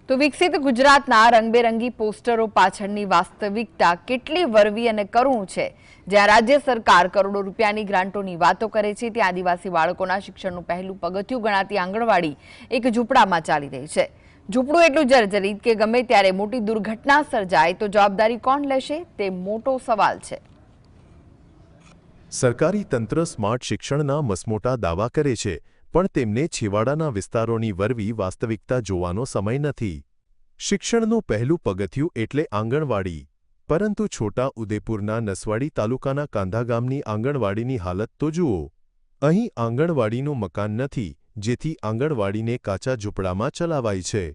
તો વિકસિત ગુજરાતના રંગબેરંગી પોસ્ટરો પાછળની વાસ્તવિકતા કેટલી વરવી અને કરુણ છે। જ્યાં રાજ્ય સરકાર કરોડો રૂપિયાની ગ્રાન્ટોની વાતો કરે છે, ત્યાં આદિવાસી બાળકોના શિક્ષણનું પહેલું પગથિયું ગણાતી આંગણવાડી એક ઝૂંપડામાં ચાલી રહી છે। ઝૂંપડું એટલું જર્જરિત કે ગમે ત્યારે મોટી દુર્ઘટના સર્જાય તો જવાબદારી કોણ લેશે તે મોટો સવાલ છે। સરકારી તંત્ર સ્માર્ટ શિક્ષણના મસમોટા દાવા કરે છે, પણ તેમને છેવાડાના વિસ્તારોની વરવી વાસ્તવિકતા જોવાનો સમય નથી। શિક્ષણનું પહેલું પગથિયું એટલે આંગણવાડી, પરંતુ છોટા ઉદેપુરના નસવાડી તાલુકાના કાંધા ગામની આંગણવાડીની હાલત તો જુઓ। અહીં આંગણવાડીનું મકાન નથી, જેથી આંગણવાડીને કાચા ઝૂંપડામાં ચલાવાય છે।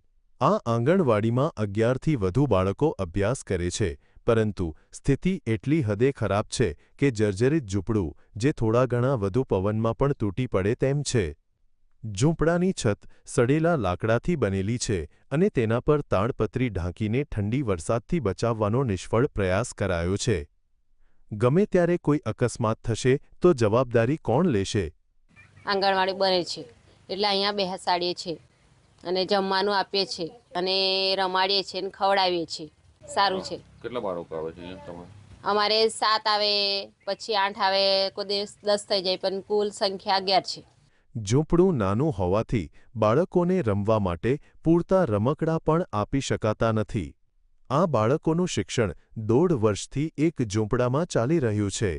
આ આંગણવાડીમાં 11થી વધુ બાળકો અભ્યાસ કરે છે, પરંતુ સ્થિતિ એટલી હદે ખરાબ છે કે જર્જરિત ઝૂંપડું જે થોડા ઘણા વધુ પવનમાં પણ તૂટી પડે તેમ છે। ઝૂંપડાની છત સડેલા લાકડાથી બનેલી છે અને તેના પર તાડપત્રી ઢાંકીને ઠંડી વરસાદથી બચાવવાનો નિષ્ફળ પ્રયાસ કરાયો છે। ગમે ત્યારે કોઈ અકસ્માત થશે તો જવાબદારી કોણ લેશે? આંગણવાડી બને છે એટલે અહીંયા બેસાડીએ છીએ અને જમવાનું આપીએ છીએ અને રમાડીએ છીએ અને ખવડાવીએ છીએ। સારું છે। કેટલા બાળકો આવે છે અહીંયા તમારે? અમારે 7 આવે, પછી 8 આવે, કોઈ દિવસ 10 થઈ જાય, પણ કુલ સંખ્યા 11 છે। ઝૂંપડું નાનું હોવાથી બાળકોને રમવા માટે પૂરતા રમકડાં પણ આપી શકાતા નથી। આ બાળકોનું શિક્ષણ 1.5 વર્ષથી એક ઝૂંપડામાં ચાલી રહ્યું છે।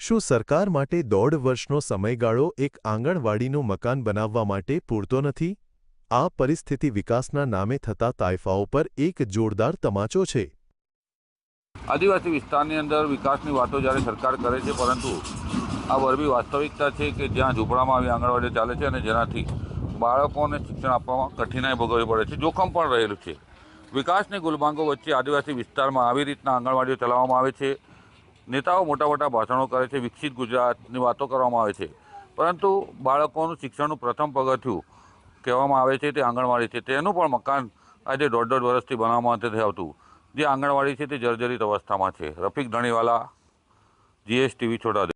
શું સરકાર માટે 1.5 વર્ષનો સમયગાળો એક આંગણવાડીનું મકાન બનાવવા માટે પૂરતો નથી? આ પરિસ્થિતિ વિકાસના નામે થતા તાઇફાઓ પર એક જોરદાર તમાચો છે। આદિવાસી વિસ્તારની અંદર વિકાસની વાતો જ્યારે સરકાર કરે છે, પરંતુ આ વરવી વાસ્તવિકતા છે કે જ્યાં ઝૂંપડામાં આવી આંગણવાડી ચાલે છે અને જેનાથી બાળકોને શિક્ષણ આપવામાં કઠિનાઈ ભોગવવી પડે છે, જોખમ પણ રહેલું છે। વિકાસની ગુલબાંગો વચ્ચે આદિવાસી વિસ્તારમાં આવી રીતના આંગણવાડીઓ ચલાવવામાં આવે છે। નેતાઓ મોટા મોટા ભાષણો કરે છે, વિકસિત ગુજરાતની વાતો કરવામાં આવે છે, પરંતુ બાળકોનું શિક્ષણનું પ્રથમ પગથિયું કહેવામાં આવે છે તે આંગણવાડી છે। તેનું પણ મકાન આજે 1.5 વર્ષથી બનાવવામાં નથી આવતું। જે આંગણવાડી છે તે જર્જરિત અવસ્થામાં છે। રફીક ધણીવાલા, GSTV, છોટાઉદેપુર।